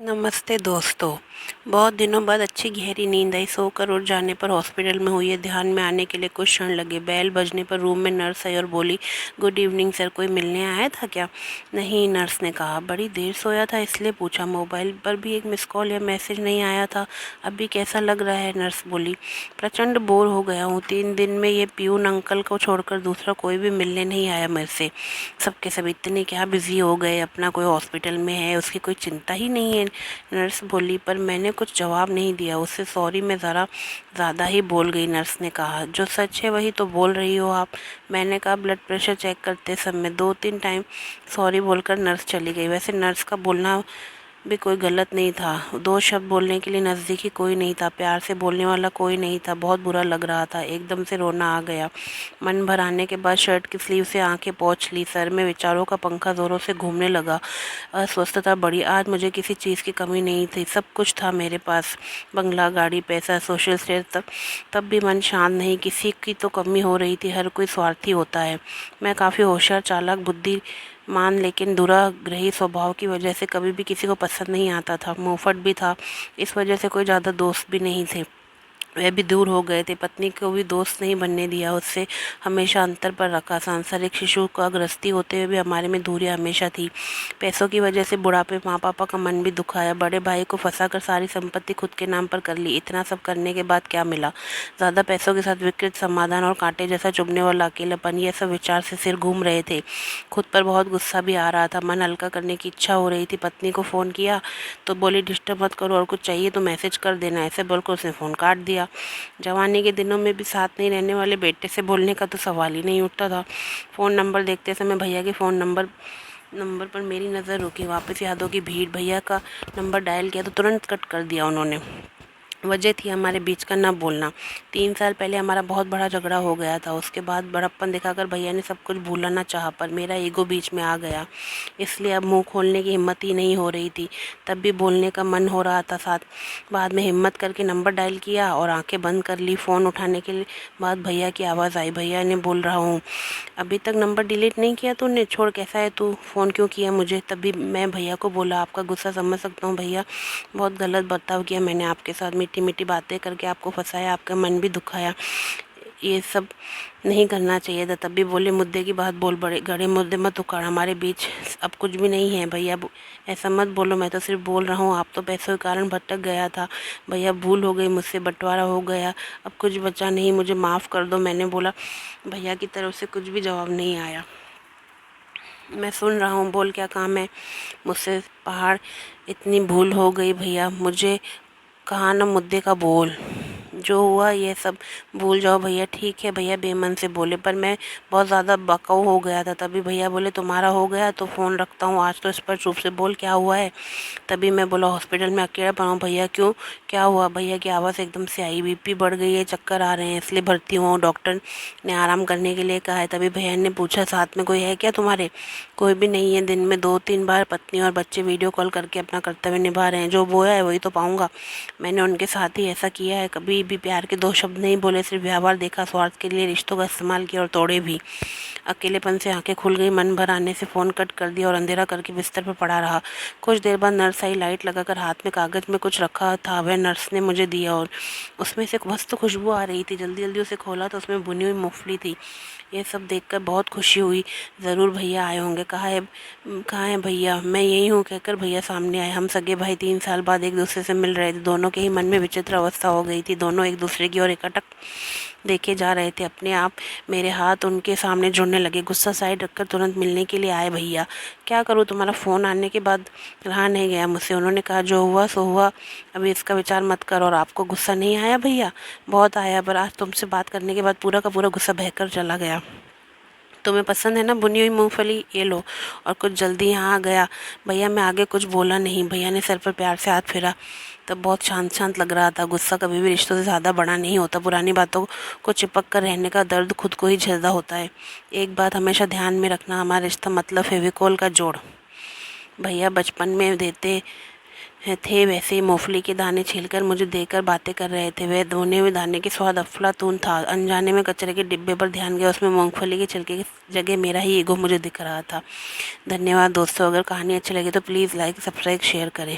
नमस्ते दोस्तों। बहुत दिनों बाद अच्छी गहरी नींद आई। सोकर उठ जाने पर हॉस्पिटल में हुई है। ध्यान में आने के लिए कुछ क्षण लगे। बेल बजने पर रूम में नर्स आई और बोली, गुड इवनिंग सर, कोई मिलने आया था क्या? नहीं, नर्स ने कहा। बड़ी देर सोया था इसलिए पूछा। मोबाइल पर भी एक मिस कॉल या मैसेज नहीं आया था। अभी कैसा लग रहा है? नर्स बोली, प्रचंड बोर हो गया हूँ। 3 दिन में ये प्यून अंकल को छोड़कर दूसरा कोई भी मिलने नहीं आया मेरे से। सबके सब इतने क्या बिजी हो गए, अपना कोई हॉस्पिटल में है, उसकी कोई चिंता ही नहीं है। नर्स बोली, पर मैंने कुछ जवाब नहीं दिया उससे। सॉरी, मैं ज़रा ज़्यादा ही बोल गई। नर्स ने कहा, जो सच है वही तो बोल रही हो आप। मैंने कहा, ब्लड प्रेशर चेक करते समय 2-3 टाइम सॉरी बोलकर नर्स चली गई। वैसे नर्स का बोलना भी कोई गलत नहीं था। 2 शब्द बोलने के लिए नज़दीकी कोई नहीं था, प्यार से बोलने वाला कोई नहीं था। बहुत बुरा लग रहा था। एकदम से रोना आ गया। मन भर आने के बाद शर्ट की स्लीव से आंखें पोंछ ली। सर में विचारों का पंखा जोरों से घूमने लगा। अस्वस्थता बढ़ी। आज मुझे किसी चीज़ की कमी नहीं थी। सब कुछ था मेरे पास, बंगला, गाड़ी, पैसा, सोशल स्टेटस। तब भी मन शांत नहीं। किसी की तो कमी हो रही थी। हर कोई स्वार्थी होता है। मैं काफ़ी होशियार, चालाक, बुद्धिमान, लेकिन दुराग्रही स्वभाव की वजह से कभी भी किसी को पसंद नहीं आता था। मुंहफट भी था। इस वजह से कोई ज़्यादा दोस्त भी नहीं थे। वह भी दूर हो गए थे। पत्नी को भी दोस्त नहीं बनने दिया। उससे हमेशा अंतर पर रखा। सांसारिक शिशु का गृहस्थी होते हुए भी हमारे में दूरियां हमेशा थी। पैसों की वजह से बुढ़ापे माँ पापा का मन भी दुखाया। बड़े भाई को फंसाकर सारी संपत्ति खुद के नाम पर कर ली। इतना सब करने के बाद क्या मिला? ज़्यादा पैसों के साथ विकृत समाधान और कांटे जैसा चुभने वाला अकेलापन। ये सब विचार से सिर घूम रहे थे। खुद पर बहुत गुस्सा भी आ रहा था। मन हल्का करने की इच्छा हो रही थी। पत्नी को फ़ोन किया तो बोली, डिस्टर्ब मत करो और कुछ चाहिए तो मैसेज कर देना। ऐसे बोलकर उसने फ़ोन काट दिया। जवानी के दिनों में भी साथ नहीं रहने वाले बेटे से बोलने का तो सवाल ही नहीं उठता था। फ़ोन नंबर देखते समय भैया के फ़ोन नंबर नंबर पर मेरी नज़र रुकी। वापस यादों की भीड़। भैया का नंबर डायल किया तो तुरंत कट कर दिया उन्होंने। वजह थी हमारे बीच का न बोलना। 3 साल पहले हमारा बहुत बड़ा झगड़ा हो गया था। उसके बाद बड़प्पन दिखाकर भैया ने सब कुछ भूलना चाहा, पर मेरा ईगो बीच में आ गया। इसलिए अब मुंह खोलने की हिम्मत ही नहीं हो रही थी। तब भी बोलने का मन हो रहा था साथ। बाद में हिम्मत करके नंबर डायल किया और आंखें बंद कर ली। फ़ोन उठाने के बाद भैया की आवाज़ आई। भैया ने बोल रहा हूँ, अभी तक नंबर डिलीट नहीं किया तूने? छोड़, कैसा है तू? फ़ोन क्यों किया मुझे? तभी मैं भैया को बोला, आपका गुस्सा समझ सकता हूँ भैया, बहुत गलत बर्ताव किया मैंने आपके साथ। मीठी मीठी बातें करके आपको फंसाया, आपका मन भी दुखाया। ये सब नहीं करना चाहिए था। तब भी बोले, मुद्दे की बात बोल, बड़े गड़े मुद्दे मत उखाड़। हमारे बीच अब कुछ भी नहीं है भैया, ऐसा मत बोलो। मैं तो सिर्फ बोल रहा हूँ, आप तो पैसों के कारण भटक गया था भैया, भूल हो गई मुझसे, बंटवारा हो गया, अब कुछ बचा नहीं, मुझे माफ़ कर दो। मैंने बोला। भैया की तरफ से कुछ भी जवाब नहीं आया। मैं सुन रहा हूँ, बोल, क्या काम है मुझसे? पहाड़ इतनी भूल हो गई भैया, मुझे कहा ना मुद्दे का बोल। जो हुआ ये सब भूल जाओ भैया। ठीक है भैया, बेमन से बोले, पर मैं बहुत ज़्यादा बकाऊ हो गया था। तभी भैया बोले, तुम्हारा हो गया तो फ़ोन रखता हूँ आज, तो स्पष्ट रूप से बोल, क्या हुआ है? तभी मैं बोला, हॉस्पिटल में अकेला पड़ा हूँ भैया। क्यों, क्या हुआ? भैया की आवाज़ एकदम से आई, बीपी बढ़ गई है, चक्कर आ रहे हैं, इसलिए भर्ती हुआ हूँ, डॉक्टर ने आराम करने के लिए कहा है। तभी भैया ने पूछा, साथ में कोई है क्या तुम्हारे? कोई भी नहीं है। दिन में 2-3 बार पत्नी और बच्चे वीडियो कॉल करके अपना कर्तव्य निभा रहे हैं। जो बोया है वही तो पाऊंगा। मैंने उनके साथ ही ऐसा किया है। कभी भी प्यार के 2 शब्द नहीं बोले, सिर्फ व्यवहार देखा, स्वार्थ के लिए रिश्तों का इस्तेमाल किया और तोड़े भी। अकेलेपन से आंखें खुल गई। मन भर आने से फ़ोन कट कर दिया और अंधेरा करके बिस्तर पर पड़ा रहा। कुछ देर बाद नर्स आई। लाइट लगाकर हाथ में कागज़ में कुछ रखा था, वह नर्स ने मुझे दिया और उसमें से मस्त खुशबू आ रही थी। जल्दी जल्दी उसे खोला तो उसमें बुनी हुई मूंगफली थी। ये सब देखकर बहुत खुशी हुई। ज़रूर भैया आए होंगे। कहाँ है भैया? मैं यही हूँ कहकर भैया सामने आए। हम सगे भाई 3 साल बाद एक दूसरे से मिल रहे थे। दोनों के ही मन में विचित्र अवस्था हो गई थी। दोनों एक दूसरे की ओर एकटक देखे जा रहे थे। अपने आप मेरे हाथ उनके सामने जुड़ने लगे। गुस्सा साइड रखकर तुरंत मिलने के लिए आए भैया। क्या करूँ, तुम्हारा फ़ोन आने के बाद रहा नहीं गया मुझसे। उन्होंने कहा, जो हुआ सो हुआ, अभी इसका विचार मत करो। और आपको गुस्सा नहीं आया भैया? बहुत आया, पर आज तुमसे बात करने के बाद पूरा का पूरा गुस्सा बहकर चला गया। तुम्हें पसंद है ना बुनी हुई मूंगफली? ये लो। और कुछ जल्दी यहाँ आ गया भैया। मैं आगे कुछ बोला नहीं। भैया ने सर पर प्यार से हाथ फेरा। तब बहुत शांत शांत लग रहा था। गुस्सा कभी भी रिश्तों से ज़्यादा बड़ा नहीं होता। पुरानी बातों को चिपक कर रहने का दर्द खुद को ही झेलना होता है। एक बात हमेशा ध्यान में रखना, हमारा रिश्ता मतलब फेविकोल का जोड़। भैया बचपन में देते थे वैसे ही मूंगफली के दाने छीलकर मुझे देकर बातें कर रहे थे। वह धुने हुए दाने के स्वाद अफलातून था। अनजाने में कचरे के डिब्बे पर ध्यान गया। उसमें मूंगफली के छिलके की जगह मेरा ही ईगो मुझे दिख रहा था। धन्यवाद दोस्तों। अगर कहानी अच्छी लगी तो प्लीज़ लाइक, सब्सक्राइब, शेयर करें।